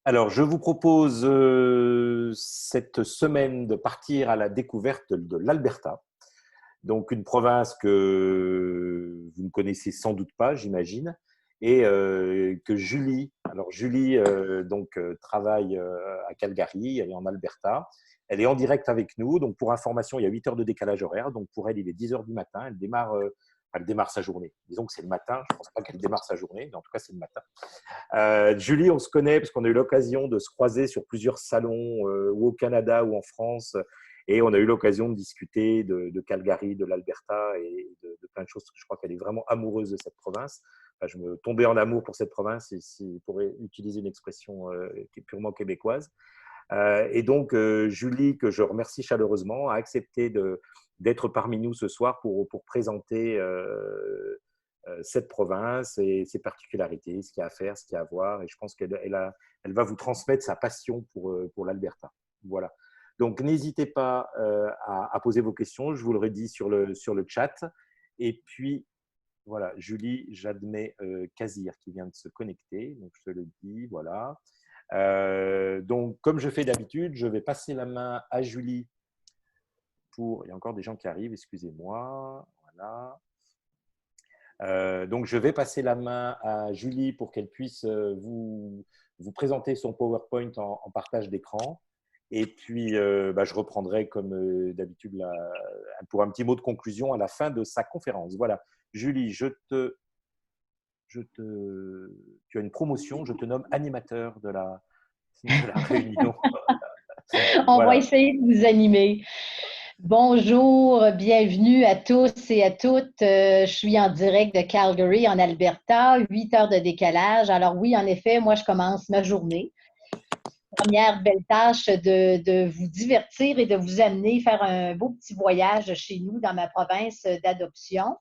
Alors, je vous propose cette semaine de partir à la découverte de l'Alberta. Donc, une province que vous ne connaissez sans doute pas, j'imagine, et que Julie, alors Julie travaille à Calgary, elle est en Alberta. Elle est en direct avec nous. Donc, pour information, il y a 8 heures de décalage horaire. Donc, pour elle, il est 10 heures du matin. Elle démarre sa journée. Disons que c'est le matin. Je ne pense pas qu'elle démarre sa journée, mais en tout cas, c'est le matin. Julie, on se connaît parce qu'on a eu l'occasion de se croiser sur plusieurs salons, ou au Canada ou en France. Et on a eu l'occasion de discuter de Calgary, de l'Alberta et de plein de choses. Je crois qu'elle est vraiment amoureuse de cette province. Enfin, je me tombais en amour pour cette province, pour utiliser une expression qui est purement québécoise. Julie, que je remercie chaleureusement, a accepté d'être parmi nous ce soir pour présenter cette province et ses particularités, ce qu'il y a à faire, ce qu'il y a à voir. Et je pense elle va vous transmettre sa passion pour l'Alberta. Voilà. Donc, n'hésitez pas à poser vos questions. Je vous le redis sur le chat. Et puis, voilà, Julie, j'admets Kazir qui vient de se connecter. Donc, je te le dis, voilà. Donc, comme je fais d'habitude, je vais passer la main à Julie il y a encore des gens qui arrivent, excusez-moi. Voilà. Donc, je vais passer la main à Julie pour qu'elle puisse vous présenter son PowerPoint en partage d'écran. Et puis, je reprendrai comme d'habitude pour un petit mot de conclusion à la fin de sa conférence. Voilà. Julie, tu as une promotion. Je te nomme animateur de la réunion. On va Voilà. essayer de vous animer. Bonjour, bienvenue à tous et à toutes. Je suis en direct de Calgary, en Alberta, 8 heures de décalage. Alors oui, en effet, moi, je commence ma journée. Première belle tâche de vous divertir et de vous amener faire un beau petit voyage chez nous dans ma province d'adoption.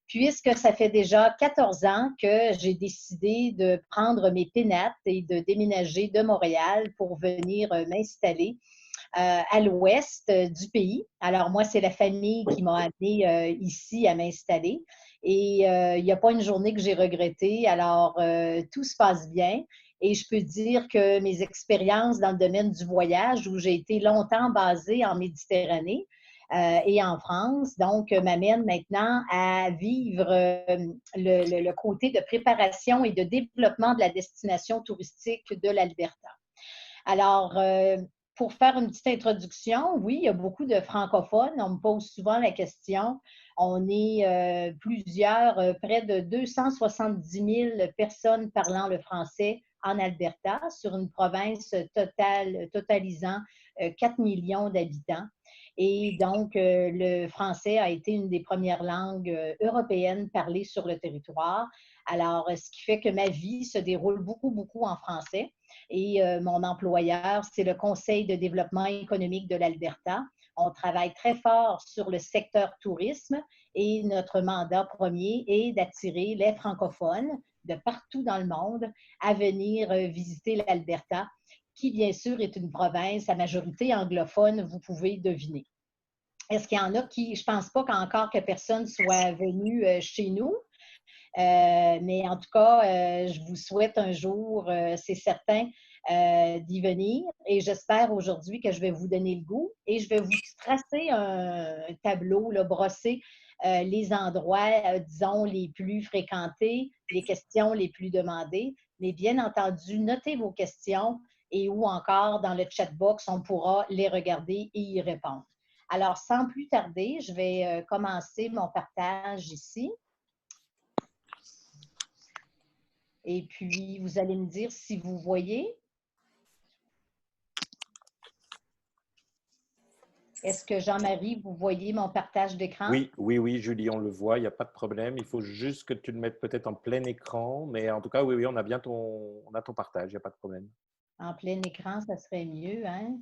Puisque ça fait déjà 14 ans que j'ai décidé de prendre mes pénates et de déménager de Montréal pour venir m'installer à l'ouest du pays. Alors moi, c'est la famille qui m'a amenée ici à m'installer. Et il n'y a pas une journée que j'ai regrettée. Alors, tout se passe bien. Et je peux dire que mes expériences dans le domaine du voyage, où j'ai été longtemps basée en Méditerranée et en France, donc m'amènent maintenant à vivre le côté de préparation et de développement de la destination touristique de l'Alberta. Alors, pour faire une petite introduction, oui, il y a beaucoup de francophones. On me pose souvent la question. On est près de 270 000 personnes parlant le français en Alberta, sur une province totalisant 4 millions d'habitants. Et donc, le français a été une des premières langues européennes parlées sur le territoire. Alors, ce qui fait que ma vie se déroule beaucoup, beaucoup en français. Et mon employeur, c'est le Conseil de développement économique de l'Alberta. On travaille très fort sur le secteur tourisme et notre mandat premier est d'attirer les francophones de partout dans le monde à venir visiter l'Alberta, qui bien sûr est une province à majorité anglophone, vous pouvez deviner. Est-ce qu'il y en a qui, je ne pense pas qu'encore que personne soit venu chez nous, mais en tout cas, je vous souhaite un jour, c'est certain, d'y venir. Et j'espère aujourd'hui que je vais vous donner le goût et je vais vous tracer un tableau, là, brosser les endroits, disons, les plus fréquentés, les questions les plus demandées. Mais bien entendu, notez vos questions et ou encore dans le chat box, on pourra les regarder et y répondre. Alors, sans plus tarder, je vais commencer mon partage ici. Et puis, vous allez me dire si vous voyez. Est-ce que Jean-Marie, vous voyez mon partage d'écran? Oui, oui, oui, Julie, on le voit, il n'y a pas de problème. Il faut juste que tu le mettes peut-être en plein écran. Mais en tout cas, oui, oui, on a bien on a ton partage, il n'y a pas de problème. En plein écran, ça serait mieux, hein?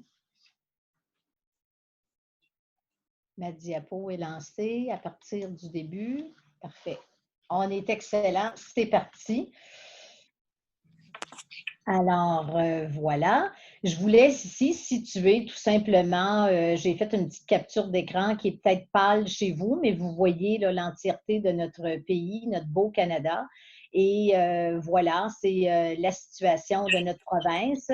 Ma diapo est lancée à partir du début. Parfait. On est excellent. C'est parti. Alors, voilà. Je vous laisse ici situer tout simplement. J'ai fait une petite capture d'écran qui est peut-être pâle chez vous, mais vous voyez l'entièreté de notre pays, notre beau Canada. Et voilà, c'est la situation de notre province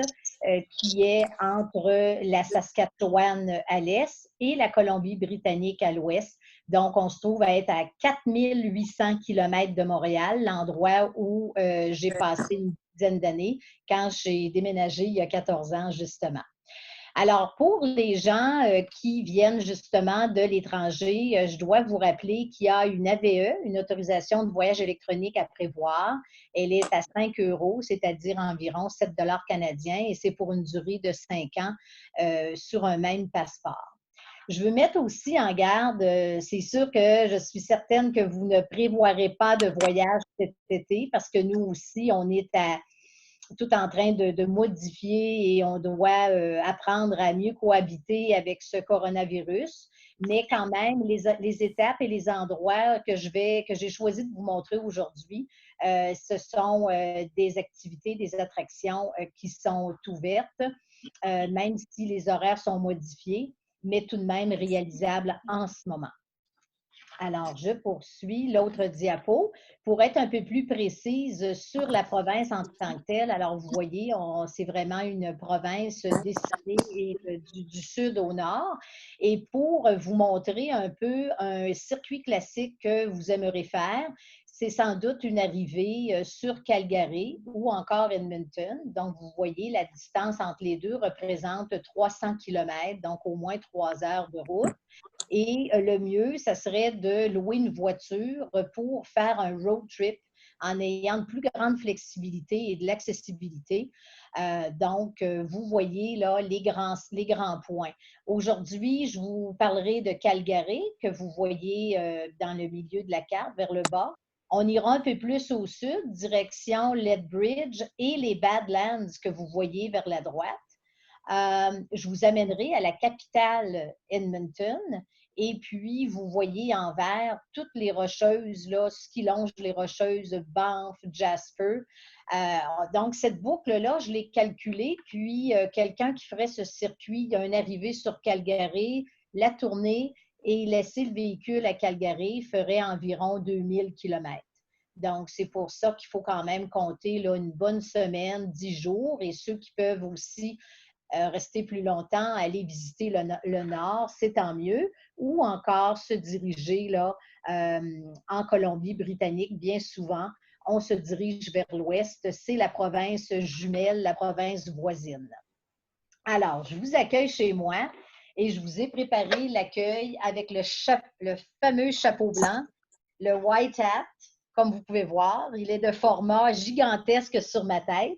qui est entre la Saskatchewan à l'est et la Colombie-Britannique à l'ouest. Donc, on se trouve à être à 4800 km de Montréal, l'endroit où j'ai passé une dizaine d'années quand j'ai déménagé il y a 14 ans, justement. Alors, pour les gens qui viennent justement de l'étranger, je dois vous rappeler qu'il y a une AVE, une autorisation de voyage électronique à prévoir. Elle est à 5 euros, c'est-à-dire environ 7 dollars canadiens, et c'est pour une durée de 5 ans sur un même passeport. Je veux mettre aussi en garde, c'est sûr que je suis certaine que vous ne prévoirez pas de voyage cet été parce que nous aussi, on est tout en train de modifier et on doit apprendre à mieux cohabiter avec ce coronavirus. Mais quand même, les étapes et les endroits que j'ai choisi de vous montrer aujourd'hui, ce sont des activités, des attractions qui sont ouvertes, même si les horaires sont modifiés, mais tout de même réalisables en ce moment. Alors, je poursuis l'autre diapo pour être un peu plus précise sur la province en tant que telle. Alors, vous voyez, c'est vraiment une province dessinée du sud au nord. Et pour vous montrer un peu un circuit classique que vous aimeriez faire, c'est sans doute une arrivée sur Calgary ou encore Edmonton. Donc, vous voyez, la distance entre les deux représente 300 km, donc au moins 3 heures de route. Et le mieux, ça serait de louer une voiture pour faire un road trip en ayant une plus grande flexibilité et de l'accessibilité. Donc, vous voyez là les grands points. Aujourd'hui, je vous parlerai de Calgary, que vous voyez dans le milieu de la carte, vers le bas. On ira un peu plus au sud, direction Lethbridge et les Badlands que vous voyez vers la droite. Je vous amènerai à la capitale Edmonton et puis vous voyez en vert toutes les rocheuses, là, ce qui longe les rocheuses Banff, Jasper. Donc, cette boucle-là, je l'ai calculée, puis quelqu'un qui ferait ce circuit, une arrivée sur Calgary, la tournée et laisser le véhicule à Calgary ferait environ 2000 km. Donc, c'est pour ça qu'il faut quand même compter là, une bonne semaine, 10 jours, et ceux qui peuvent aussi rester plus longtemps, aller visiter le nord, c'est tant mieux, ou encore se diriger là, en Colombie-Britannique. Bien souvent, on se dirige vers l'ouest. C'est la province jumelle, la province voisine. Alors, je vous accueille chez moi et je vous ai préparé l'accueil avec le fameux chapeau blanc, le white hat, comme vous pouvez voir. Il est de format gigantesque sur ma tête.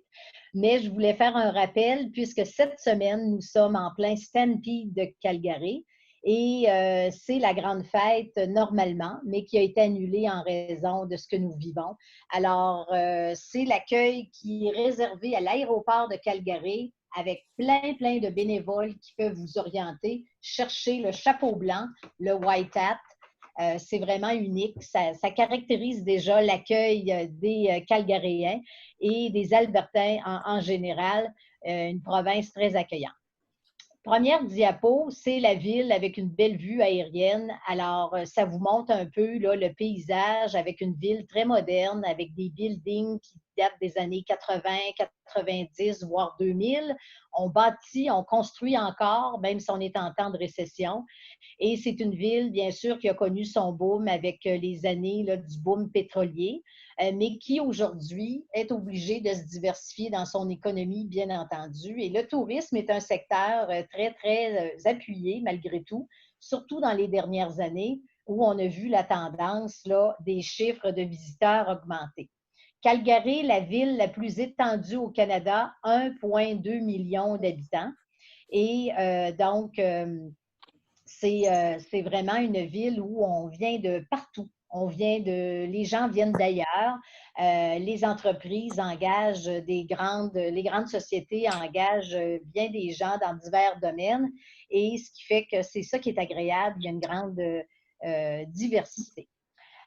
Mais je voulais faire un rappel puisque cette semaine, nous sommes en plein Stampede de Calgary et c'est la grande fête normalement, mais qui a été annulée en raison de ce que nous vivons. Alors, c'est l'accueil qui est réservé à l'aéroport de Calgary avec plein de bénévoles qui peuvent vous orienter, chercher le chapeau blanc, le white hat. C'est vraiment unique. Ça caractérise déjà l'accueil des Calgaréens et des Albertains en général, une province très accueillante. Première diapo, c'est la ville avec une belle vue aérienne. Alors, ça vous montre un peu là, le paysage avec une ville très moderne, avec des buildings qui datent des années 80, 90, voire 2000. On bâtit, on construit encore, même si on est en temps de récession. Et c'est une ville, bien sûr, qui a connu son boom avec les années là, du boom pétrolier, mais qui aujourd'hui est obligée de se diversifier dans son économie, bien entendu. Et le tourisme est un secteur très appuyé, malgré tout, surtout dans les dernières années, où on a vu la tendance là, des chiffres de visiteurs augmenter. Calgary, la ville la plus étendue au Canada, 1,2 million d'habitants. Et donc, c'est vraiment une ville où on vient de partout. Les gens viennent d'ailleurs. Les entreprises engagent les grandes sociétés engagent bien des gens dans divers domaines. Et ce qui fait que c'est ça qui est agréable. Il y a une grande diversité.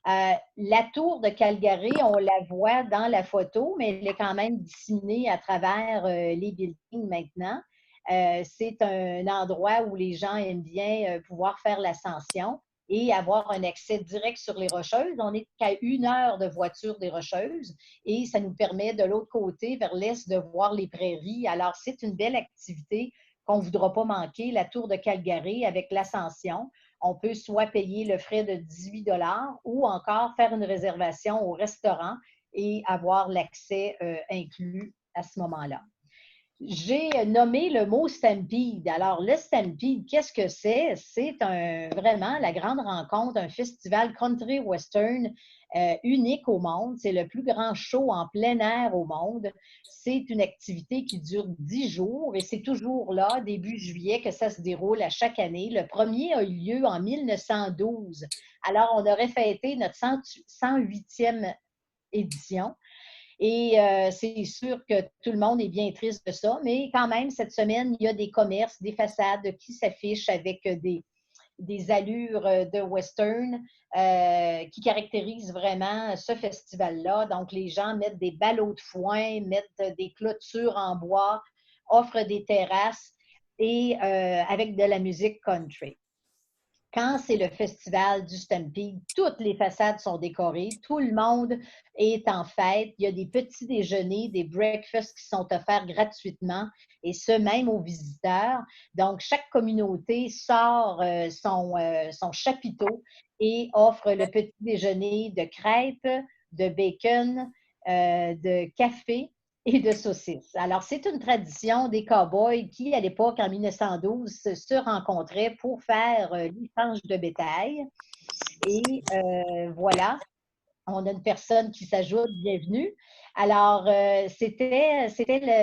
La tour de Calgary, on la voit dans la photo, mais elle est quand même disséminée à travers les buildings maintenant. C'est un endroit où les gens aiment bien pouvoir faire l'ascension. et avoir un accès direct sur les Rocheuses. On n'est qu'à 1 heure de voiture des Rocheuses et ça nous permet de l'autre côté, vers l'est, de voir les prairies. Alors, c'est une belle activité qu'on ne voudra pas manquer, la tour de Calgary avec l'ascension. On peut soit payer le frais de 18 ou encore faire une réservation au restaurant et avoir l'accès inclus à ce moment-là. J'ai nommé le mot Stampede. Alors, le Stampede, qu'est-ce que c'est? C'est vraiment la grande rencontre, un festival country western unique au monde. C'est le plus grand show en plein air au monde. C'est une activité qui dure 10 jours et c'est toujours là, début juillet, que ça se déroule à chaque année. Le premier a eu lieu en 1912. Alors, on aurait fêté notre 108e édition. Et c'est sûr que tout le monde est bien triste de ça, mais quand même, cette semaine, il y a des commerces, des façades qui s'affichent avec des allures de western qui caractérisent vraiment ce festival-là. Donc, les gens mettent des ballots de foin, mettent des clôtures en bois, offrent des terrasses et avec de la musique country. Quand c'est le festival du Stampede, toutes les façades sont décorées, tout le monde est en fête. Il y a des petits déjeuners, des breakfasts qui sont offerts gratuitement, et ce, même aux visiteurs. Donc, chaque communauté sort son chapiteau et offre le petit déjeuner de crêpes, de bacon, de café et de saucisses. Alors, c'est une tradition des cow-boys qui, à l'époque, en 1912, se rencontraient pour faire l'échange de bétail. Et voilà, on a une personne qui s'ajoute, bienvenue. Alors, c'était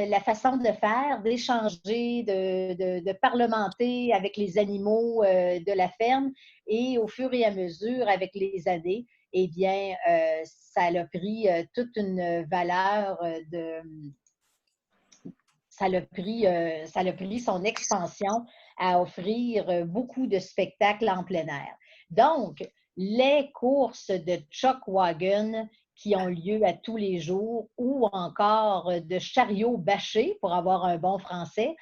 la façon de faire, d'échanger, de parlementer avec les animaux de la ferme. Et au fur et à mesure, avec les années, eh bien, ça a pris toute une valeur ça a pris son expansion à offrir beaucoup de spectacles en plein air. Donc, les courses de chuck wagon qui ont lieu à tous les jours ou encore de chariots bâchés, pour avoir un bon français,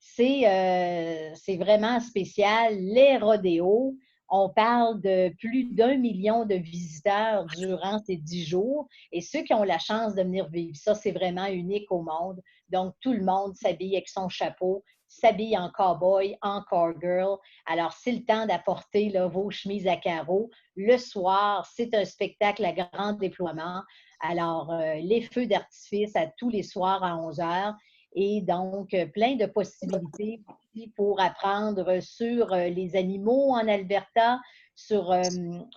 c'est vraiment spécial. Les rodéos, on parle de plus d'1 million de visiteurs durant ces 10 jours. Et ceux qui ont la chance de venir vivre ça, c'est vraiment unique au monde. Donc, tout le monde s'habille avec son chapeau, s'habille en cow-boy, en cowgirl. Alors, c'est le temps d'apporter là, vos chemises à carreaux. Le soir, c'est un spectacle à grand déploiement. Alors, les feux d'artifice à tous les soirs à 11 heures. Et donc, plein de possibilités pour apprendre sur les animaux en Alberta, sur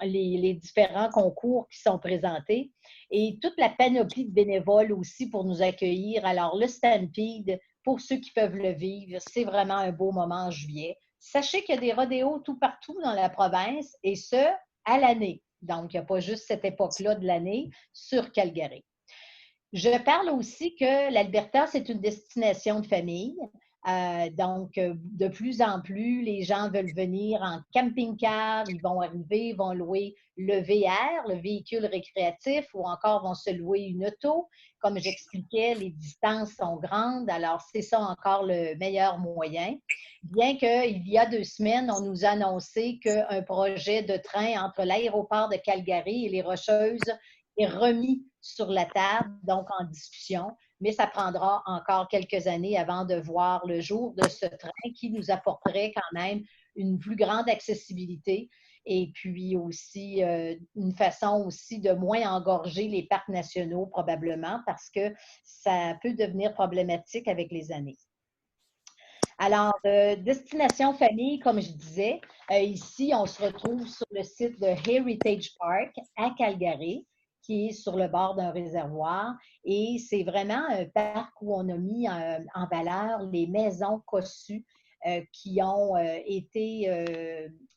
les différents concours qui sont présentés et toute la panoplie de bénévoles aussi pour nous accueillir. Alors, le Stampede, pour ceux qui peuvent le vivre, c'est vraiment un beau moment en juillet. Sachez qu'il y a des rodéos tout partout dans la province et ce, à l'année. Donc, il n'y a pas juste cette époque-là de l'année sur Calgary. Je parle aussi que l'Alberta, c'est une destination de famille. Donc, de plus en plus, les gens veulent venir en camping-car, ils vont arriver, vont louer le VR, le véhicule récréatif, ou encore vont se louer une auto. Comme j'expliquais, les distances sont grandes, alors c'est ça encore le meilleur moyen. Bien qu'il y a 2 semaines, on nous a annoncé qu'un projet de train entre l'aéroport de Calgary et les Rocheuses est remis sur la table, donc en discussion, mais ça prendra encore quelques années avant de voir le jour de ce train qui nous apporterait quand même une plus grande accessibilité et puis aussi une façon aussi de moins engorger les parcs nationaux probablement parce que ça peut devenir problématique avec les années. Alors, destination famille, comme je disais, ici, on se retrouve sur le site de Heritage Park à Calgary, qui est sur le bord d'un réservoir. Et c'est vraiment un parc où on a mis en valeur les maisons cossues qui ont été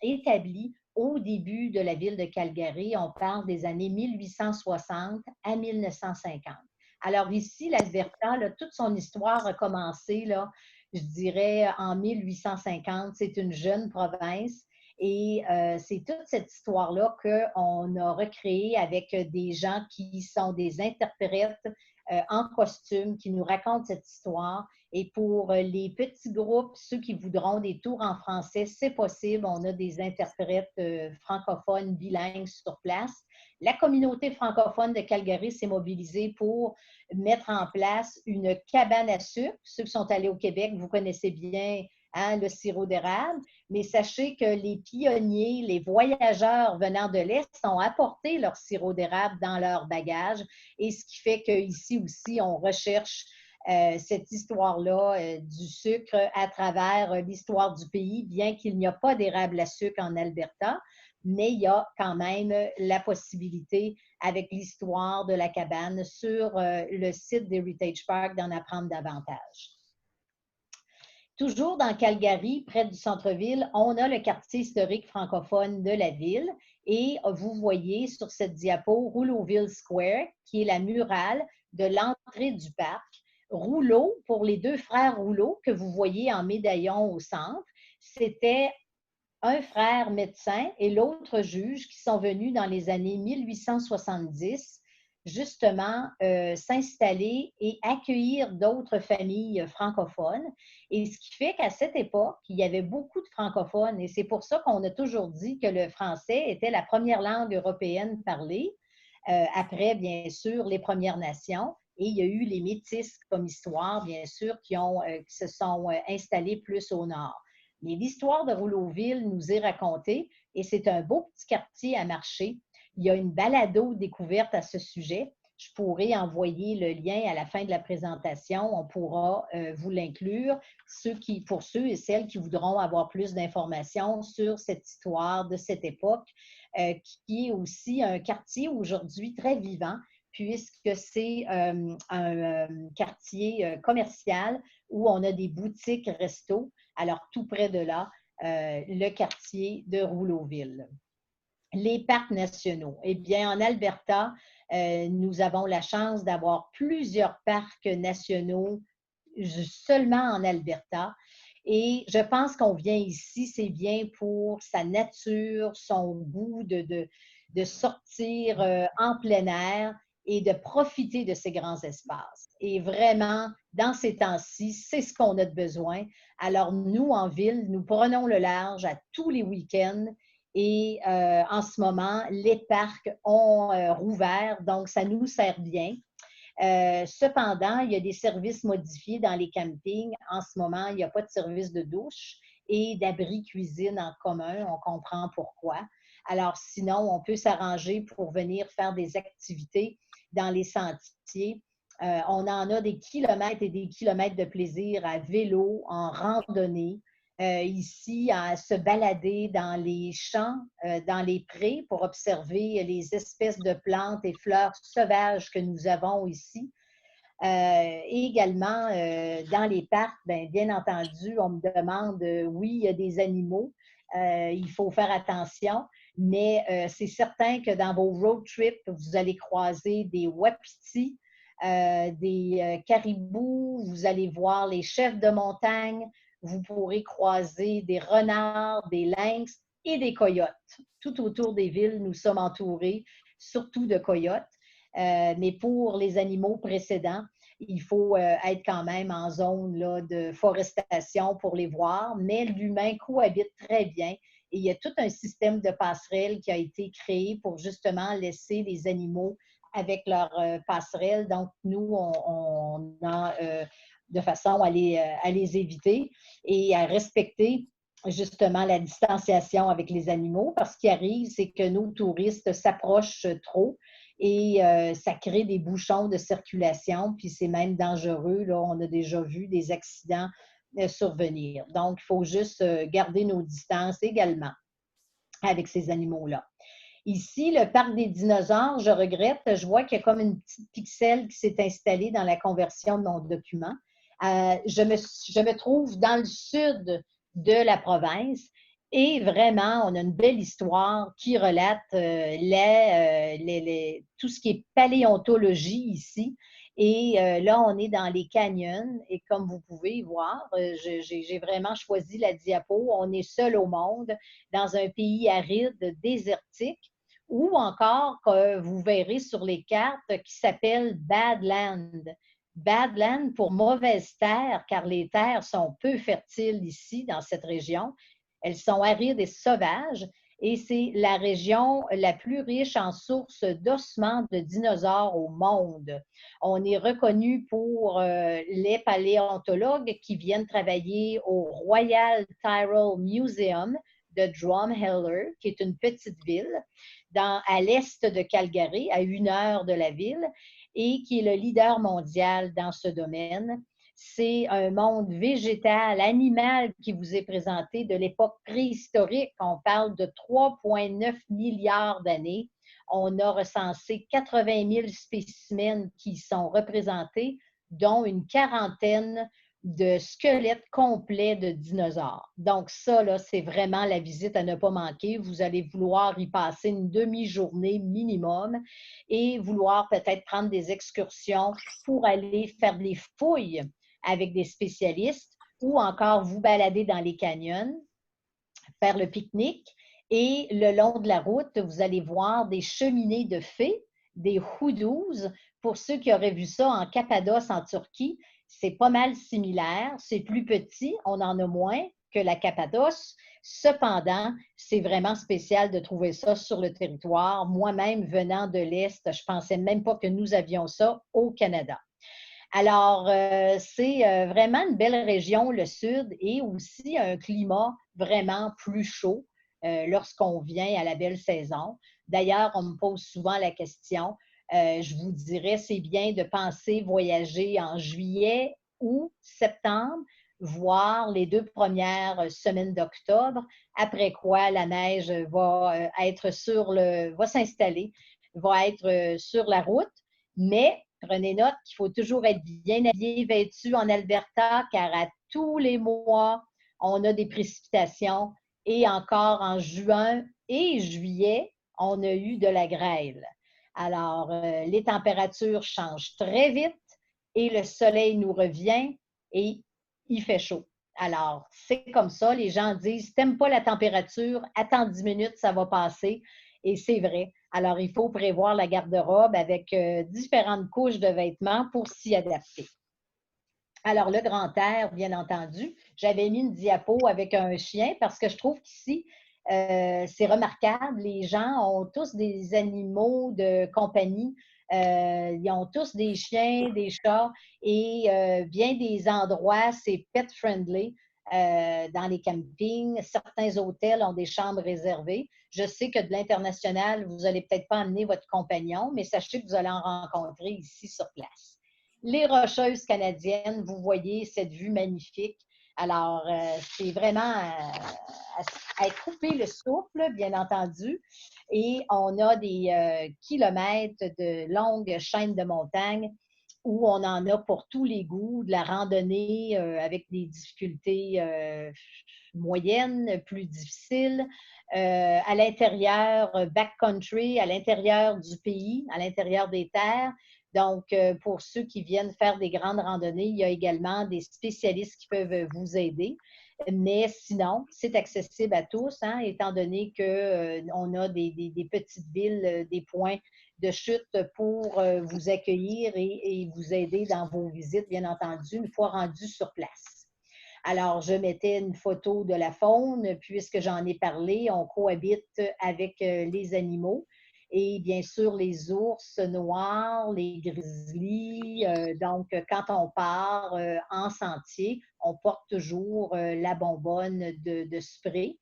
établies au début de la ville de Calgary. On parle des années 1860 à 1950. Alors ici, l'Alberta, toute son histoire a commencé, là, je dirais, en 1850. C'est une jeune province. Et c'est toute cette histoire-là qu'on a recréée avec des gens qui sont des interprètes en costume, qui nous racontent cette histoire Et pour les petits groupes, ceux qui voudront des tours en français, c'est possible. On a des interprètes francophones bilingues sur place. La communauté francophone de Calgary s'est mobilisée pour mettre en place une cabane à sucre. Ceux qui sont allés au Québec, vous connaissez bien le sirop d'érable, mais sachez que les pionniers, les voyageurs venant de l'Est ont apporté leur sirop d'érable dans leur bagage, et ce qui fait qu'ici aussi, on recherche cette histoire-là du sucre à travers l'histoire du pays, bien qu'il n'y a pas d'érable à sucre en Alberta, mais il y a quand même la possibilité, avec l'histoire de la cabane sur le site d'Heritage Park, d'en apprendre davantage. Toujours dans Calgary, près du centre-ville, on a le quartier historique francophone de la ville, et vous voyez sur cette diapo Rouleauville Square, qui est la murale de l'entrée du parc. Rouleau, pour les deux frères Rouleau que vous voyez en médaillon au centre, c'était un frère médecin et l'autre juge qui sont venus dans les années 1870 justement s'installer et accueillir d'autres familles francophones. Et ce qui fait qu'à cette époque, il y avait beaucoup de francophones, et c'est pour ça qu'on a toujours dit que le français était la première langue européenne parlée, après, bien sûr, les Premières Nations. Et il y a eu les Métis comme histoire, bien sûr, qui se sont installés plus au nord. Mais l'histoire de Rouleauville nous est racontée, et c'est un beau petit quartier à marcher. Il y a une balado découverte à ce sujet. Je pourrais envoyer le lien à la fin de la présentation. On pourra vous l'inclure pour ceux et celles qui voudront avoir plus d'informations sur cette histoire de cette époque, qui est aussi un quartier aujourd'hui très vivant, puisque c'est un quartier commercial où on a des boutiques resto. Alors, tout près de là, le quartier de Rouleauville. Les parcs nationaux. Eh bien, en Alberta, nous avons la chance d'avoir plusieurs parcs nationaux seulement en Alberta. Et je pense qu'on vient ici, c'est bien pour sa nature, son goût de sortir en plein air et de profiter de ces grands espaces. Et vraiment, dans ces temps-ci, c'est ce qu'on a de besoin. Alors, nous, en ville, nous prenons le large à tous les week-ends. Et en ce moment, les parcs ont rouvert, donc ça nous sert bien. Cependant, il y a des services modifiés dans les campings. En ce moment, il n'y a pas de service de douche et d'abri cuisine en commun. On comprend pourquoi. Alors, sinon, on peut s'arranger pour venir faire des activités dans les sentiers. On en a des kilomètres et des kilomètres de plaisir à vélo, en randonnée. Ici, à se balader dans les champs, dans les prés, pour observer les espèces de plantes et fleurs sauvages que nous avons ici. Et également, dans les parcs, bien entendu, on me demande, oui, il y a des animaux, il faut faire attention, mais c'est certain que dans vos road trips, vous allez croiser des wapitis, des caribous, vous allez voir les chefs de montagne, vous pourrez croiser des renards, des lynx et des coyotes. Tout autour des villes, nous sommes entourés, surtout de coyotes. Mais pour les animaux précédents, il faut être quand même en zone là, de forestation pour les voir, mais l'humain cohabite très bien. Et il y a tout un système de passerelles qui a été créé pour justement laisser les animaux avec leurs passerelles. Donc, nous, on a de façon à les éviter et à respecter justement la distanciation avec les animaux, parce qu'il arrive, c'est que nos touristes s'approchent trop et ça crée des bouchons de circulation, puis c'est même dangereux. Là, on a déjà vu des accidents survenir. Donc, il faut juste garder nos distances également avec ces animaux-là. Ici, le parc des dinosaures, je regrette, je vois qu'il y a comme une petite pixel qui s'est installée dans la conversion de mon document. Je me trouve dans le sud de la province et vraiment, on a une belle histoire qui relate tout ce qui est paléontologie ici. Et là, on est dans les canyons et comme vous pouvez voir, j'ai vraiment choisi la diapo. On est seul au monde dans un pays aride, désertique, ou encore que vous verrez sur les cartes qui s'appelle Badland. Badland pour mauvaise terre, car les terres sont peu fertiles ici, dans cette région. Elles sont arides et sauvages, et c'est la région la plus riche en sources d'ossements de dinosaures au monde. On est reconnu pour les paléontologues qui viennent travailler au Royal Tyrrell Museum de Drumheller, qui est une petite ville à l'est de Calgary, à 1 heure de la ville, et qui est le leader mondial dans ce domaine. C'est un monde végétal, animal qui vous est présenté de l'époque préhistorique. On parle de 3,9 milliards d'années. On a recensé 80 000 spécimens qui sont représentés, dont une quarantaine de squelettes complets de dinosaures. Donc ça, là, c'est vraiment la visite à ne pas manquer. Vous allez vouloir y passer une demi-journée minimum et vouloir peut-être prendre des excursions pour aller faire des fouilles avec des spécialistes ou encore vous balader dans les canyons, faire le pique-nique. Et le long de la route, vous allez voir des cheminées de fées, des hoodoos. Pour ceux qui auraient vu ça en Cappadoce, en Turquie, c'est pas mal similaire. C'est plus petit, on en a moins que la Cappadoce. Cependant, c'est vraiment spécial de trouver ça sur le territoire. Moi-même, venant de l'Est, je pensais même pas que nous avions ça au Canada. Alors, c'est vraiment une belle région, le sud, et aussi un climat vraiment plus chaud lorsqu'on vient à la belle saison. D'ailleurs, on me pose souvent la question, je vous dirais, c'est bien de penser voyager en juillet ou septembre, voire les 2 premières semaines d'octobre, après quoi la neige va va s'installer, va être sur la route, mais prenez note qu'il faut toujours être bien habillé, vêtu en Alberta, car à tous les mois, on a des précipitations et encore en juin et juillet, on a eu de la grêle. Alors, les températures changent très vite et le soleil nous revient et il fait chaud. Alors, c'est comme ça. Les gens disent, t'aimes pas la température, attends 10 minutes, ça va passer. Et c'est vrai. Alors, il faut prévoir la garde-robe avec différentes couches de vêtements pour s'y adapter. Alors, le grand air, bien entendu, j'avais mis une diapo avec un chien parce que je trouve qu'ici, c'est remarquable. Les gens ont tous des animaux de compagnie. Ils ont tous des chiens, des chats et bien des endroits, c'est pet-friendly. Dans les campings, certains hôtels ont des chambres réservées. Je sais que de l'international, vous n'allez peut-être pas amener votre compagnon, mais sachez que vous allez en rencontrer ici sur place. Les Rocheuses canadiennes, vous voyez cette vue magnifique. Alors, c'est vraiment à couper le souffle, bien entendu. Et on a des kilomètres de longues chaînes de montagnes où on en a pour tous les goûts, de la randonnée avec des difficultés moyennes, plus difficiles, à l'intérieur, backcountry, à l'intérieur du pays, à l'intérieur des terres. Donc, pour ceux qui viennent faire des grandes randonnées, il y a également des spécialistes qui peuvent vous aider. Mais sinon, c'est accessible à tous, hein, étant donné qu'on a des petites villes, des points de chute pour vous accueillir et vous aider dans vos visites, bien entendu, une fois rendus sur place. Alors, je mettais une photo de la faune, puisque j'en ai parlé, on cohabite avec les animaux. Et bien sûr, les ours noirs, les grizzlies. Donc, quand on part en sentier, on porte toujours la bonbonne de spray,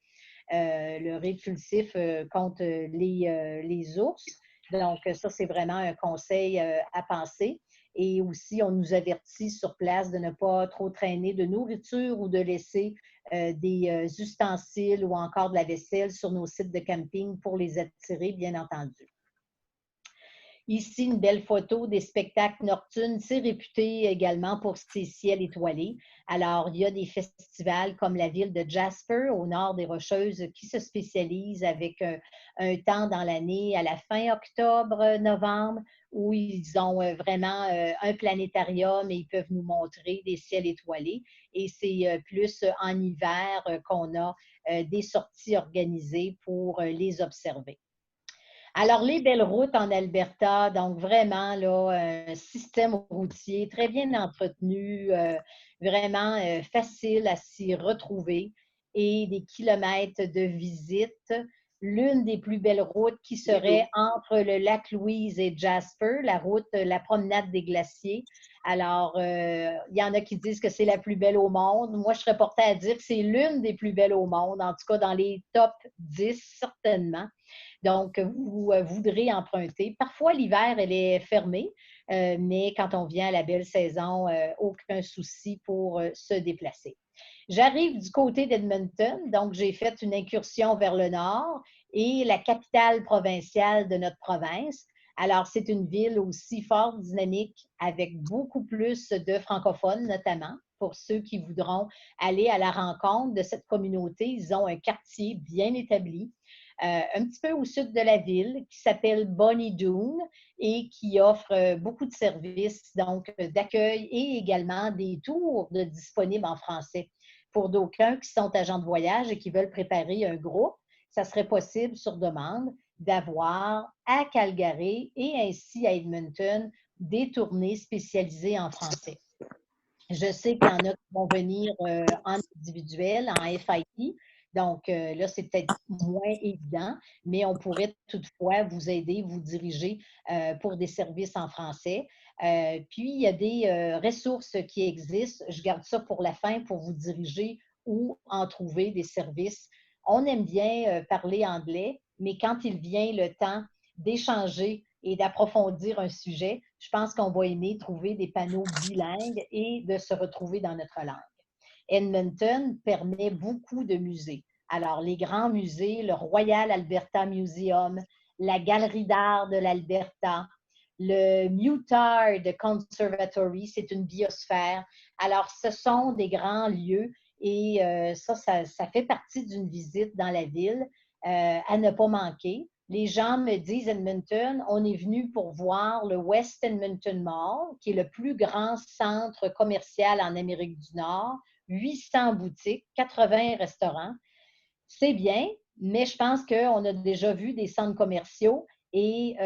le répulsif contre les ours. Donc, ça, c'est vraiment un conseil à penser. Et aussi, on nous avertit sur place de ne pas trop traîner de nourriture ou de laisser des ustensiles ou encore de la vaisselle sur nos sites de camping pour les attirer, bien entendu. Ici, une belle photo des spectacles nocturnes. C'est réputé également pour ses ciels étoilés. Alors, il y a des festivals comme la ville de Jasper, au nord des Rocheuses, qui se spécialisent avec un temps dans l'année, à la fin octobre, novembre, où ils ont vraiment un planétarium et ils peuvent nous montrer des ciels étoilés. Et c'est plus en hiver qu'on a des sorties organisées pour les observer. Alors, les belles routes en Alberta, donc vraiment, là, un système routier très bien entretenu, vraiment facile à s'y retrouver et des kilomètres de visite. L'une des plus belles routes qui serait entre le lac Louise et Jasper, la route, la promenade des glaciers. Alors, il y en a qui disent que c'est la plus belle au monde. Moi, je serais portée à dire que c'est l'une des plus belles au monde, en tout cas dans les top 10, certainement. Donc, vous voudrez emprunter. Parfois, l'hiver, elle est fermée, mais quand on vient à la belle saison, aucun souci pour se déplacer. J'arrive du côté d'Edmonton, donc j'ai fait une incursion vers le nord et la capitale provinciale de notre province. Alors, c'est une ville aussi fort dynamique avec beaucoup plus de francophones, notamment pour ceux qui voudront aller à la rencontre de cette communauté. Ils ont un quartier bien établi un petit peu au sud de la ville, qui s'appelle Bonnie Doon et qui offre beaucoup de services, donc d'accueil et également des tours disponibles en français. Pour d'aucuns qui sont agents de voyage et qui veulent préparer un groupe, ça serait possible sur demande d'avoir à Calgary et ainsi à Edmonton des tournées spécialisées en français. Je sais qu'il y en a qui vont venir en individuel, en FIT. Donc, là, c'est peut-être moins évident, mais on pourrait toutefois vous aider, vous diriger pour des services en français. Puis, il y a des ressources qui existent. Je garde ça pour la fin pour vous diriger ou en trouver des services. On aime bien parler anglais, mais quand il vient le temps d'échanger et d'approfondir un sujet, je pense qu'on va aimer trouver des panneaux bilingues et de se retrouver dans notre langue. Edmonton permet beaucoup de musées. Alors, les grands musées, le Royal Alberta Museum, la Galerie d'art de l'Alberta, le Mutard Conservatory, c'est une biosphère. Alors, ce sont des grands lieux et ça fait partie d'une visite dans la ville à ne pas manquer. Les gens me disent Edmonton, on est venu pour voir le West Edmonton Mall, qui est le plus grand centre commercial en Amérique du Nord, 800 boutiques, 80 restaurants. C'est bien, mais je pense qu'on a déjà vu des centres commerciaux et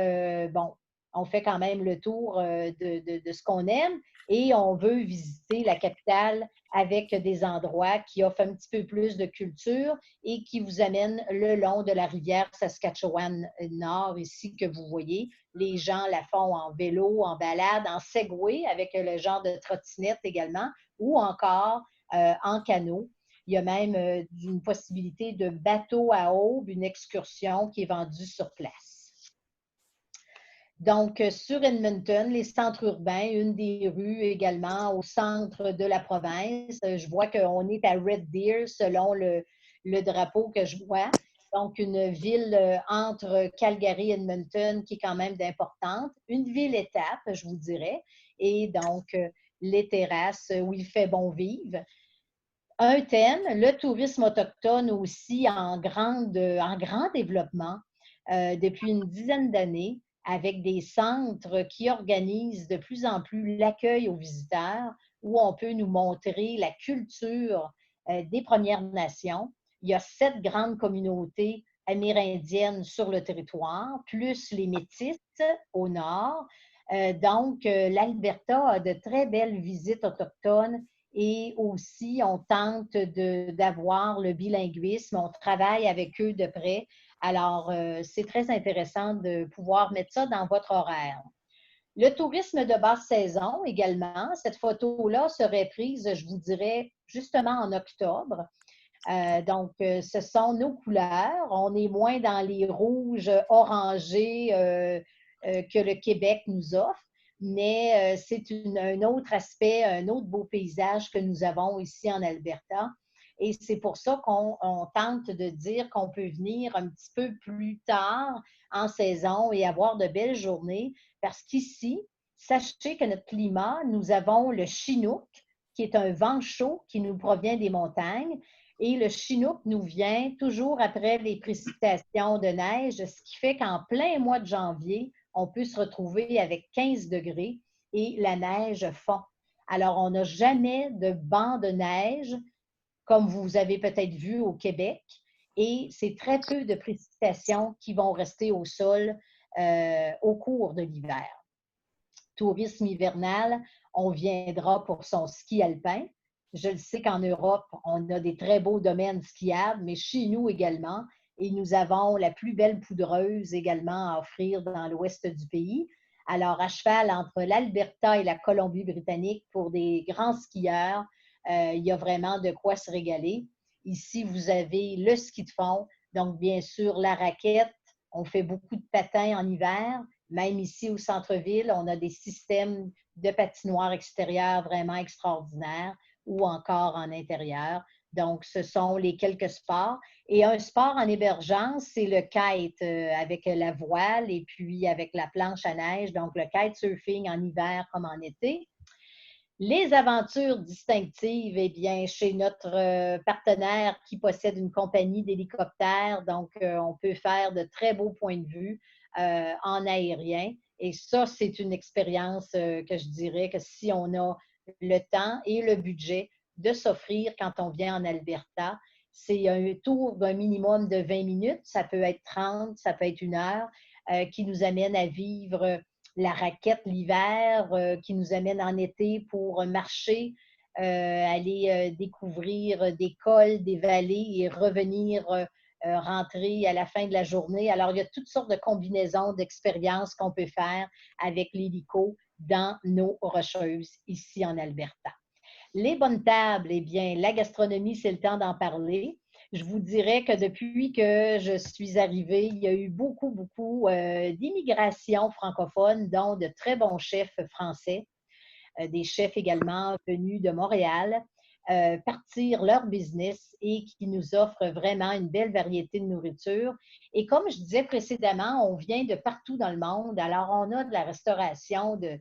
bon, on fait quand même le tour de ce qu'on aime et on veut visiter la capitale avec des endroits qui offrent un petit peu plus de culture et qui vous amènent le long de la rivière Saskatchewan Nord ici que vous voyez. Les gens la font en vélo, en balade, en Segway avec le genre de trottinette également ou encore en canot. Il y a même une possibilité de bateau à aube, une excursion qui est vendue sur place. Donc, sur Edmonton, les centres urbains, une des rues également au centre de la province. Je vois qu'on est à Red Deer selon le drapeau que je vois. Donc, une ville entre Calgary et Edmonton qui est quand même d'importante. Une ville-étape, je vous dirais. Et donc, les terrasses où il fait bon vivre. Un thème, le tourisme autochtone aussi en grand développement depuis une dizaine d'années avec des centres qui organisent de plus en plus l'accueil aux visiteurs où on peut nous montrer la culture des Premières Nations. Il y a 7 grandes communautés amérindiennes sur le territoire, plus les Métis au nord. Donc, l'Alberta a de très belles visites autochtones et aussi, on tente d'avoir le bilinguisme, on travaille avec eux de près. Alors, c'est très intéressant de pouvoir mettre ça dans votre horaire. Le tourisme de basse saison également, cette photo-là serait prise, je vous dirais, justement en octobre. Donc, ce sont nos couleurs. On est moins dans les rouges orangés que le Québec nous offre, mais c'est un autre aspect, un autre beau paysage que nous avons ici en Alberta. Et c'est pour ça qu'on tente de dire qu'on peut venir un petit peu plus tard en saison et avoir de belles journées, parce qu'ici, sachez que notre climat, nous avons le Chinook, qui est un vent chaud qui nous provient des montagnes, et le Chinook nous vient toujours après les précipitations de neige, ce qui fait qu'en plein mois de janvier, on peut se retrouver avec 15 degrés et la neige fond. Alors, on n'a jamais de banc de neige, comme vous avez peut-être vu au Québec. et c'est très peu de précipitations qui vont rester au sol au cours de l'hiver. Tourisme hivernal, on viendra pour son ski alpin. Je le sais qu'en Europe, on a des très beaux domaines skiables, mais chez nous également. Et nous avons la plus belle poudreuse également à offrir dans l'ouest du pays. Alors, à cheval entre l'Alberta et la Colombie-Britannique, pour des grands skieurs, il y a vraiment de quoi se régaler. Ici, vous avez le ski de fond, donc bien sûr la raquette. On fait beaucoup de patins en hiver. Même ici au centre-ville, on a des systèmes de patinoires extérieures vraiment extraordinaires ou encore en intérieur. Donc, ce sont les quelques sports. Et un sport en émergence, c'est le kite avec la voile et puis avec la planche à neige. Donc, le kitesurfing en hiver comme en été. Les aventures distinctives, eh bien, chez notre partenaire qui possède une compagnie d'hélicoptères, donc on peut faire de très beaux points de vue en aérien. Et ça, c'est une expérience que je dirais que si on a le temps et le budget de s'offrir quand on vient en Alberta, c'est un tour d'un minimum de 20 minutes, ça peut être 30, ça peut être 1 heure, qui nous amène à vivre la raquette l'hiver, qui nous amène en été pour marcher, aller découvrir des cols, des vallées et revenir rentrer à la fin de la journée. Alors, il y a toutes sortes de combinaisons d'expériences qu'on peut faire avec l'hélico dans nos rocheuses ici en Alberta. Les bonnes tables, eh bien, la gastronomie, c'est le temps d'en parler. Je vous dirais que depuis que je suis arrivée, il y a eu beaucoup d'immigration francophone, dont de très bons chefs français, des chefs également venus de Montréal, partir leur business et qui nous offrent vraiment une belle variété de nourriture. Et comme je disais précédemment, on vient de partout dans le monde. Alors, on a de la restauration de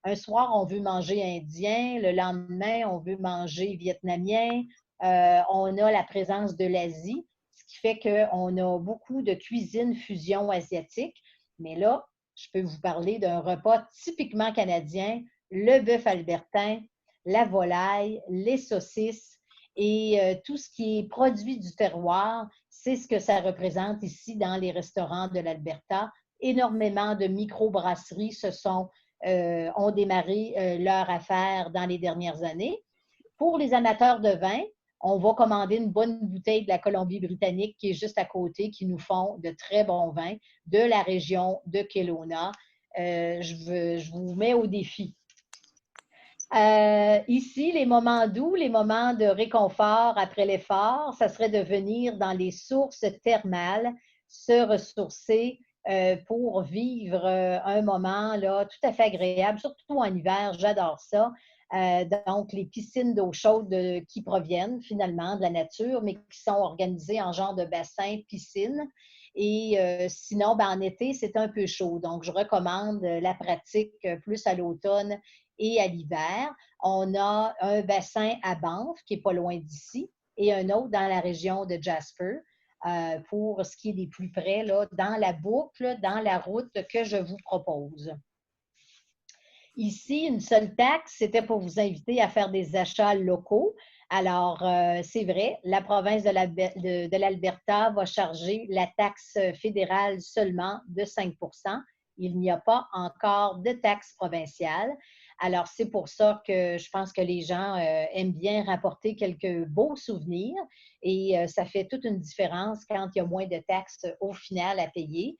un soir, on veut manger indien, le lendemain, on veut manger vietnamien. On a la présence de l'Asie, ce qui fait qu'on a beaucoup de cuisine fusion asiatique. Mais là, je peux vous parler d'un repas typiquement canadien, le bœuf albertain, la volaille, les saucisses et tout ce qui est produit du terroir. C'est ce que ça représente ici dans les restaurants de l'Alberta. Énormément de microbrasseries ont démarré leur affaire dans les dernières années. Pour les amateurs de vin, on va commander une bonne bouteille de la Colombie-Britannique qui est juste à côté, qui nous font de très bons vins de la région de Kelowna. Je vous mets au défi. Ici, les moments doux, les moments de réconfort après l'effort, ça serait de venir dans les sources thermales, se ressourcer pour vivre un moment là, tout à fait agréable, surtout en hiver, j'adore ça. Donc, les piscines d'eau chaude qui proviennent finalement de la nature, mais qui sont organisées en genre de bassin, piscine. Et sinon, ben, en été, c'est un peu chaud. Donc, je recommande la pratique plus à l'automne et à l'hiver. On a un bassin à Banff, qui n'est pas loin d'ici, et un autre dans la région de Jasper, pour ce qui est des plus près, là, dans la boucle, dans la route que je vous propose. Ici, une seule taxe, c'était pour vous inviter à faire des achats locaux. Alors, c'est vrai, la province de l'Alberta va charger la taxe fédérale seulement de 5 %. Il n'y a pas encore de taxe provinciale. Alors, c'est pour ça que je pense que les gens aiment bien rapporter quelques beaux souvenirs et ça fait toute une différence quand il y a moins de taxes au final à payer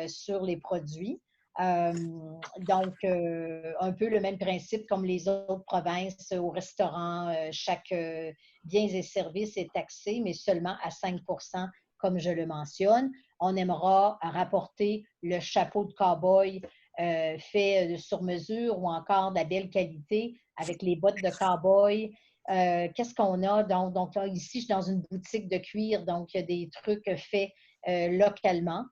sur les produits. Donc, un peu le même principe comme les autres provinces au restaurant. Chaque biens et services est taxé, mais seulement à 5 % comme je le mentionne. On aimera rapporter le chapeau de cow-boy fait sur mesure ou encore de la belle qualité avec les bottes de cow-boy. Qu'est-ce qu'on a? Donc là, ici, je suis dans une boutique de cuir, donc il y a des trucs faits localement.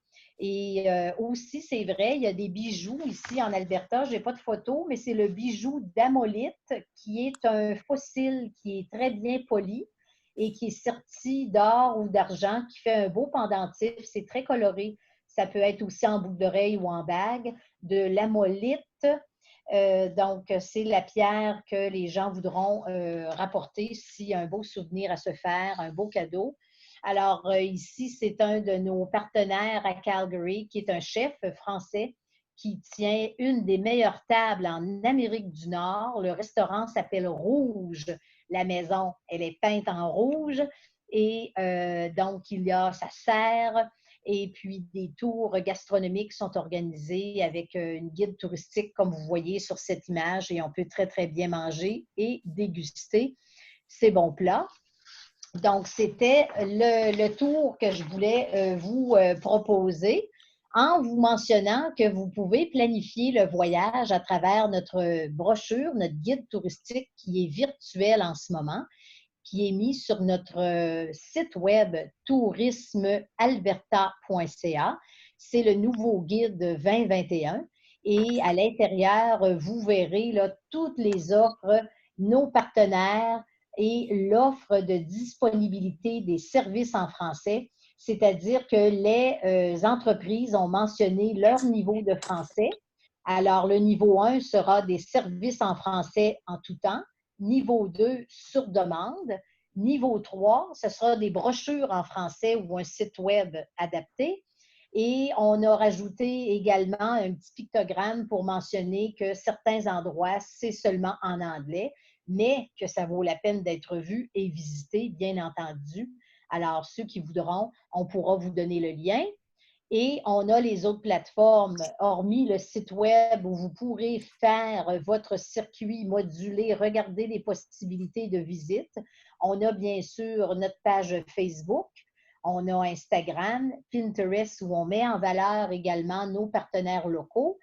Et aussi, c'est vrai, il y a des bijoux ici en Alberta. Je n'ai pas de photo, mais c'est le bijou d'amolite qui est un fossile qui est très bien poli et qui est serti d'or ou d'argent, qui fait un beau pendentif. C'est très coloré. Ça peut être aussi en boucle d'oreille ou en bague. De l'amolite. Donc, c'est la pierre que les gens voudront rapporter s'il y a un beau souvenir à se faire, un beau cadeau. Alors, ici, c'est un de nos partenaires à Calgary qui est un chef français qui tient une des meilleures tables en Amérique du Nord. Le restaurant s'appelle Rouge. La maison, elle est peinte en rouge et donc, ça sert et puis des tours gastronomiques sont organisés avec une guide touristique comme vous voyez sur cette image et on peut très, très bien manger et déguster ces bons plats. Donc, c'était le tour que je voulais vous proposer en vous mentionnant que vous pouvez planifier le voyage à travers notre brochure, notre guide touristique qui est virtuel en ce moment, qui est mis sur notre site web tourismealberta.ca. C'est le nouveau guide 2021 et à l'intérieur, vous verrez là, toutes les offres, nos partenaires et l'offre de disponibilité des services en français, c'est-à-dire que les entreprises ont mentionné leur niveau de français. Alors, le niveau 1 sera des services en français en tout temps. Niveau 2, sur demande. Niveau 3, ce sera des brochures en français ou un site web adapté. Et on a rajouté également un petit pictogramme pour mentionner que certains endroits, c'est seulement en anglais, mais que ça vaut la peine d'être vu et visité, bien entendu. Alors, ceux qui voudront, on pourra vous donner le lien. Et on a les autres plateformes, hormis le site web où vous pourrez faire votre circuit modulé, regarder les possibilités de visite. On a bien sûr notre page Facebook, on a Instagram, Pinterest où on met en valeur également nos partenaires locaux,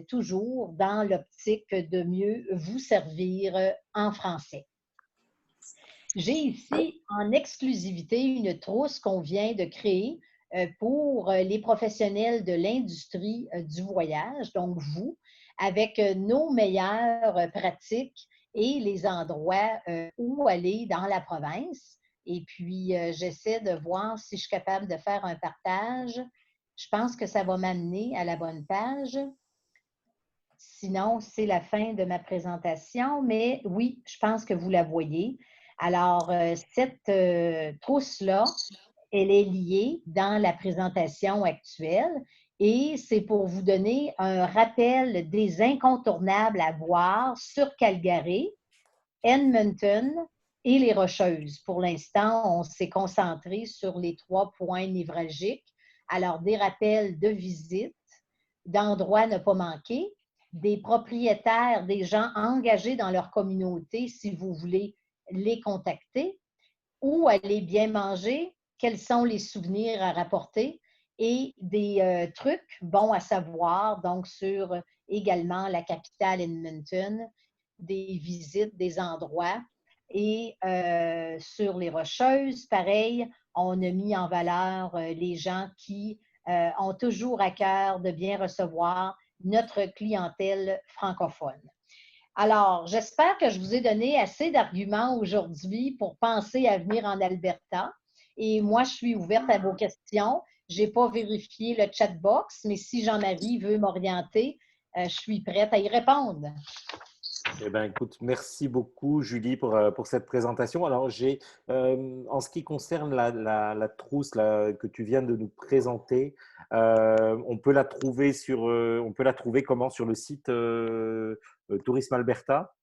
toujours dans l'optique de mieux vous servir en français. J'ai ici en exclusivité une trousse qu'on vient de créer pour les professionnels de l'industrie du voyage, donc vous, avec nos meilleures pratiques et les endroits où aller dans la province. Et puis, j'essaie de voir si je suis capable de faire un partage. Je pense que ça va m'amener à la bonne page. Sinon, c'est la fin de ma présentation, mais oui, je pense que vous la voyez. Alors, cette trousse-là, elle est liée dans la présentation actuelle et c'est pour vous donner un rappel des incontournables à voir sur Calgary, Edmonton et les Rocheuses. Pour l'instant, on s'est concentré sur les 3 points névralgiques. Alors, des rappels de visite, d'endroits à ne pas manquer, des propriétaires, des gens engagés dans leur communauté, si vous voulez les contacter, où aller bien manger, quels sont les souvenirs à rapporter et des trucs bons à savoir, donc sur également la capitale Edmonton, des visites, des endroits. Et sur les Rocheuses, pareil, on a mis en valeur les gens qui ont toujours à cœur de bien recevoir notre clientèle francophone. Alors, j'espère que je vous ai donné assez d'arguments aujourd'hui pour penser à venir en Alberta. Et moi, je suis ouverte à vos questions. Je n'ai pas vérifié le chat box, mais si Jean-Marie veut m'orienter, je suis prête à y répondre. Eh bien, écoute, merci beaucoup, Julie, pour cette présentation. Alors, en ce qui concerne la trousse que tu viens de nous présenter, on peut la trouver comment sur le site Tourisme Alberta?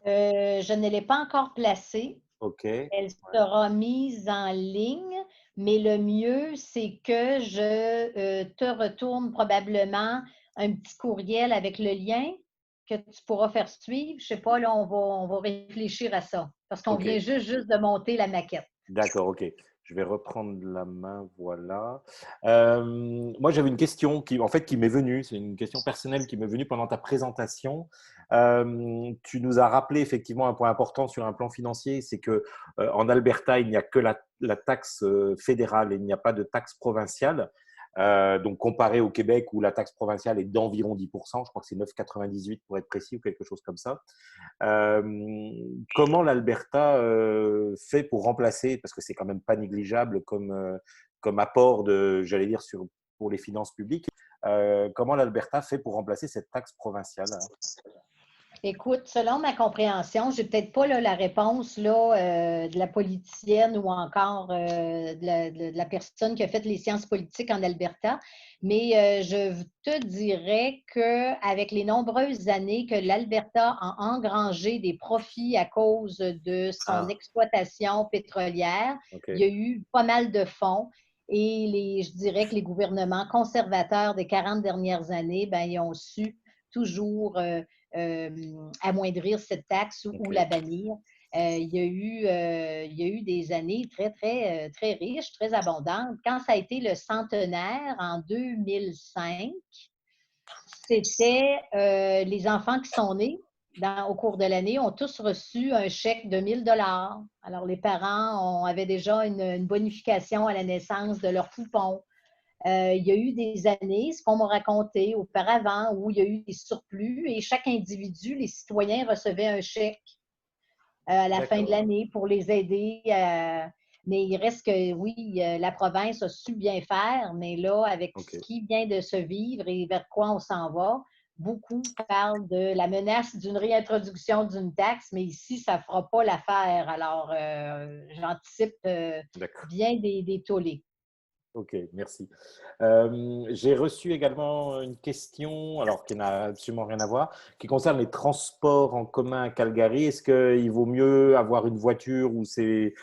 Je ne l'ai pas encore placée. OK. Elle sera mise en ligne, mais le mieux, c'est que je te retourne probablement un petit courriel avec le lien que tu pourras faire suivre. Je ne sais pas, là, on va réfléchir à ça parce qu'on OK. vient juste de monter la maquette. D'accord, ok. Je vais reprendre la main, voilà. Moi, j'avais une question qui m'est venue. C'est une question personnelle qui m'est venue pendant ta présentation. Tu nous as rappelé effectivement un point important sur un plan financier, c'est que en Alberta, il n'y a que la taxe fédérale et il n'y a pas de taxe provinciale. Donc, comparé au Québec où la taxe provinciale est d'environ 10%, je crois que c'est 9,98 pour être précis ou quelque chose comme ça. Comment l'Alberta fait pour remplacer, parce que c'est quand même pas négligeable comme apport j'allais dire, pour les finances publiques, comment l'Alberta fait pour remplacer cette taxe provinciale? Écoute, selon ma compréhension, j'ai peut-être pas là, la réponse là, de la politicienne ou encore de la personne qui a fait les sciences politiques en Alberta, mais je te dirais qu'avec les nombreuses années que l'Alberta a engrangé des profits à cause de son Ah, exploitation pétrolière, il y ok. a eu pas mal de fonds. Et je dirais que les gouvernements conservateurs des 40 dernières années, ben, ils ont su toujours amoindrir cette taxe ou Ok. la bannir. Il y a eu des années très, très, très riches, très abondantes. Quand ça a été le centenaire en 2005, c'était les enfants qui sont nés au cours de l'année ont tous reçu un chèque de 1 000 $. Alors, les parents avaient déjà une bonification à la naissance de leur poupon. Il y a eu des années, ce qu'on m'a raconté auparavant, où il y a eu des surplus et chaque individu, les citoyens recevaient un chèque à la fin de D'accord. l'année pour les aider. Mais il reste que, oui, la province a su bien faire, mais là, avec Ok. ce qui vient de se vivre et vers quoi on s'en va, beaucoup parlent de la menace d'une réintroduction d'une taxe, mais ici, ça ne fera pas l'affaire. Alors, j'anticipe D'accord. bien des tollés. Ok, merci. J'ai reçu également une question, alors qui n'a absolument rien à voir, qui concerne les transports en commun à Calgary. Est-ce qu'il vaut mieux avoir une voiture ou c'est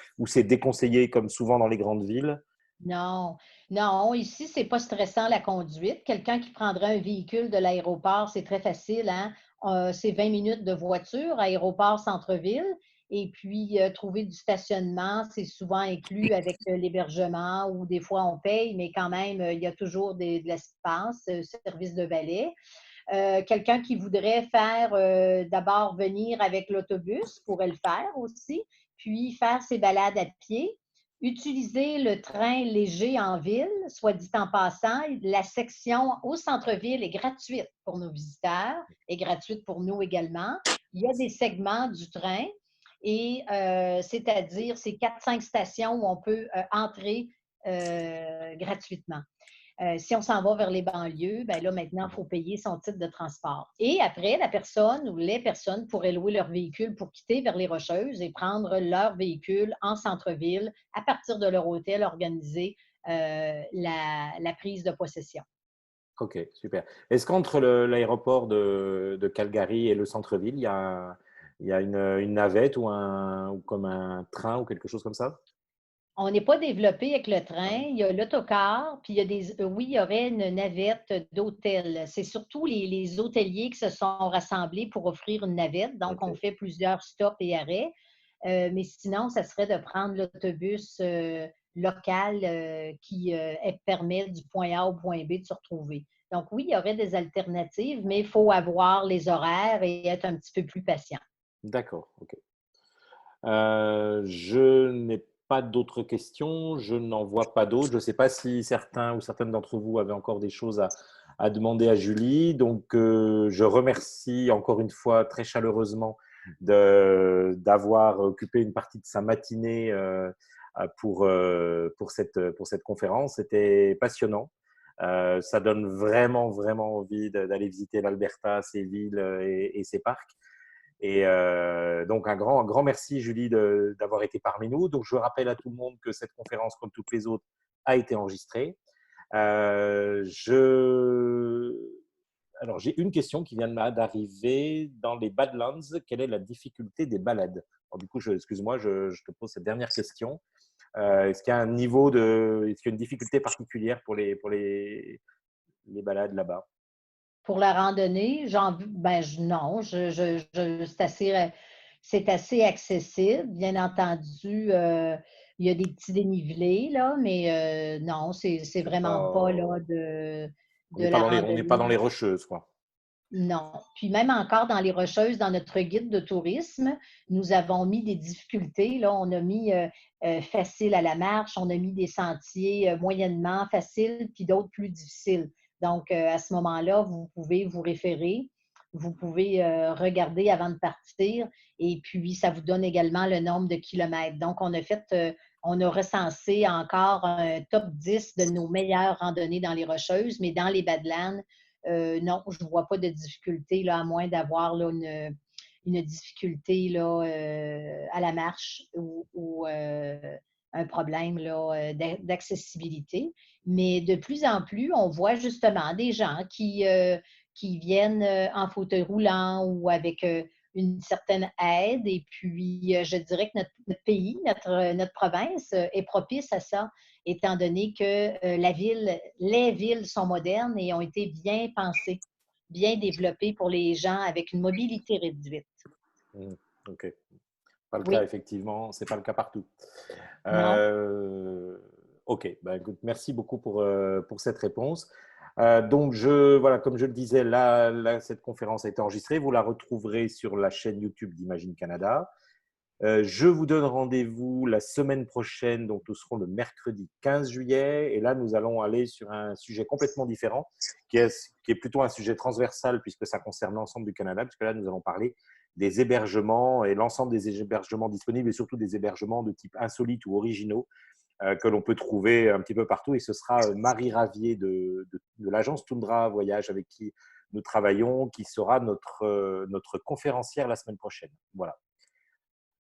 déconseillé comme souvent dans les grandes villes? Non, non, ici, c'est pas stressant la conduite. Quelqu'un qui prendrait un véhicule de l'aéroport, c'est très facile, hein? C'est 20 minutes de voiture, aéroport, centre-ville. Et puis, trouver du stationnement, c'est souvent inclus avec l'hébergement ou des fois on paye, mais quand même, il y a toujours de l'espace, service de valet. Quelqu'un qui voudrait faire d'abord venir avec l'autobus pourrait le faire aussi, puis faire ses balades à pied. Utiliser le train léger en ville, soit dit en passant, la section au centre-ville est gratuite pour nos visiteurs et gratuite pour nous également. Il y a des segments du train et c'est-à-dire ces 4-5 stations où on peut entrer gratuitement. Si on s'en va vers les banlieues, ben là, maintenant, il faut payer son titre de transport. Et après, la personne ou les personnes pourraient louer leur véhicule pour quitter vers les Rocheuses et prendre leur véhicule en centre-ville à partir de leur hôtel, organiser la prise de possession. Ok, super. Est-ce qu'entre l'aéroport de Calgary et le centre-ville, il y a une navette ou comme un train ou quelque chose comme ça? On n'est pas développé avec le train. Ouais. Il y a l'autocar, puis il y a oui, il y aurait une navette d'hôtel. C'est surtout les hôteliers qui se sont rassemblés pour offrir une navette. Donc, on Ok. fait plusieurs stops et arrêts. Mais sinon, ça serait de prendre l'autobus local qui permet du point A au point B de se retrouver. Donc, oui, il y aurait des alternatives, mais il faut avoir les horaires et être un petit peu plus patient. D'accord, ok. Je n'ai pas d'autres questions, je n'en vois pas d'autres. Je ne sais pas si certains ou certaines d'entre vous avaient encore des choses à demander à Julie. Donc, je remercie encore une fois très chaleureusement d'avoir occupé une partie de sa matinée pour cette conférence. C'était passionnant. Ça donne vraiment, vraiment envie d'aller visiter l'Alberta, ses villes et ses parcs. Et donc, un grand merci, Julie, d'avoir été parmi nous. Donc, je rappelle à tout le monde que cette conférence, comme toutes les autres, a été enregistrée. Euh, je... Alors, j'ai une question qui vient d'arriver dans les Badlands. Quelle est la difficulté des balades? Alors, du coup, excuse-moi, je te pose cette dernière question. Est-ce qu'il y a un est-ce qu'il y a une difficulté particulière pour les balades là-bas? Pour la randonnée, ben, non, c'est assez accessible. Bien entendu, il y a des petits dénivelés, là, mais non, c'est C'est vraiment pas là, pas, de la on n'est pas dans randonnée. les rocheuses, quoi. Non. Puis même encore dans les Rocheuses, dans notre guide de tourisme, nous avons mis des difficultés. Là, on a mis facile à la marche, on a mis des sentiers moyennement faciles, puis d'autres plus difficiles. Donc, à ce moment-là, vous pouvez vous référer, vous pouvez regarder avant de partir, et puis ça vous donne également le nombre de kilomètres. Donc, on a recensé encore un top 10 de nos meilleures randonnées dans les Rocheuses, mais dans les Badlands, non, je ne vois pas de difficulté, là, à moins d'avoir là, une difficulté là, à la marche ou un problème là, d'accessibilité. Mais de plus en plus, on voit justement des gens qui viennent en fauteuil roulant ou avec une certaine aide. Et puis, je dirais que notre pays, notre province est propice à ça, étant donné que les villes sont modernes et ont été bien pensées, bien développées pour les gens avec une mobilité réduite. OK. Pas le cas, Oui, effectivement. C'est pas le cas partout. non. Euh, OK. Ben, écoute, merci beaucoup pour cette réponse. Donc, voilà, comme je le disais, cette conférence a été enregistrée. Vous la retrouverez sur la chaîne YouTube d'Imagine Canada. Je vous donne rendez-vous la semaine prochaine, donc nous serons le mercredi 15 juillet. Et là, nous allons aller sur un sujet complètement différent, qui est plutôt un sujet transversal, puisque ça concerne l'ensemble du Canada, puisque là, nous allons parler des hébergements et l'ensemble des hébergements disponibles, et surtout des hébergements de type insolite ou originaux que l'on peut trouver un petit peu partout. Et ce sera Marie Ravier de l'agence Tundra Voyage, avec qui nous travaillons, qui sera notre conférencière la semaine prochaine. Voilà.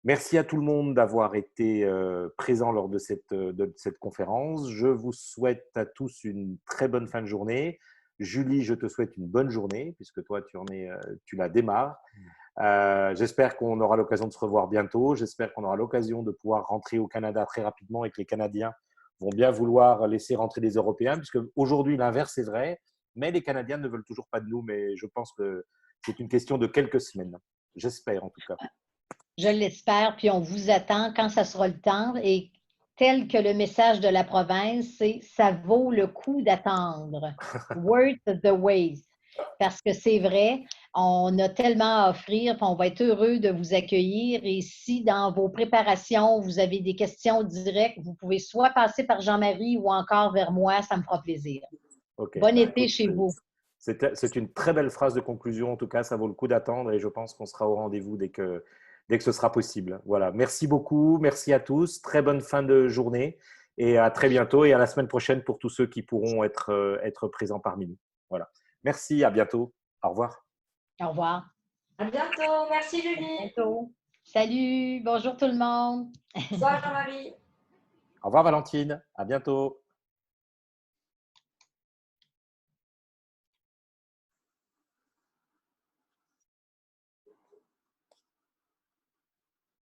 Merci à tout le monde d'avoir été présent lors de cette conférence. Je vous souhaite à tous une très bonne fin de journée. Julie, je te souhaite une bonne journée, puisque toi, tu la démarres. J'espère qu'on aura l'occasion de se revoir bientôt. J'espère qu'on aura l'occasion de pouvoir rentrer au Canada très rapidement et que les Canadiens vont bien vouloir laisser rentrer les Européens, puisque aujourd'hui, l'inverse est vrai, mais les Canadiens ne veulent toujours pas de nous. Mais je pense que c'est une question de quelques semaines. J'espère, en tout cas. Je l'espère, puis on vous attend quand ça sera le temps. Et tel que le message de la province, c'est ça vaut le coup d'attendre. Worth the wait. Parce que c'est vrai, on a tellement à offrir, puis on va être heureux de vous accueillir. Et si dans vos préparations, vous avez des questions directes, vous pouvez soit passer par Jean-Marie ou encore vers moi, ça me fera plaisir. Ok, Bon bah, été écoute, chez vous. c'est une très belle phrase de conclusion. En tout cas, ça vaut le coup d'attendre et je pense qu'on sera au rendez-vous dès que ce sera possible. Voilà. Merci beaucoup. Merci à tous. Très bonne fin de journée et à très bientôt et à la semaine prochaine pour tous ceux qui pourront être présents parmi nous. Voilà. Merci. À bientôt. Au revoir. Au revoir. À bientôt. Merci, À Julie. bientôt. Salut. Bonjour tout le monde. Bonsoir, Jean-Marie. Au revoir, Valentine. À bientôt.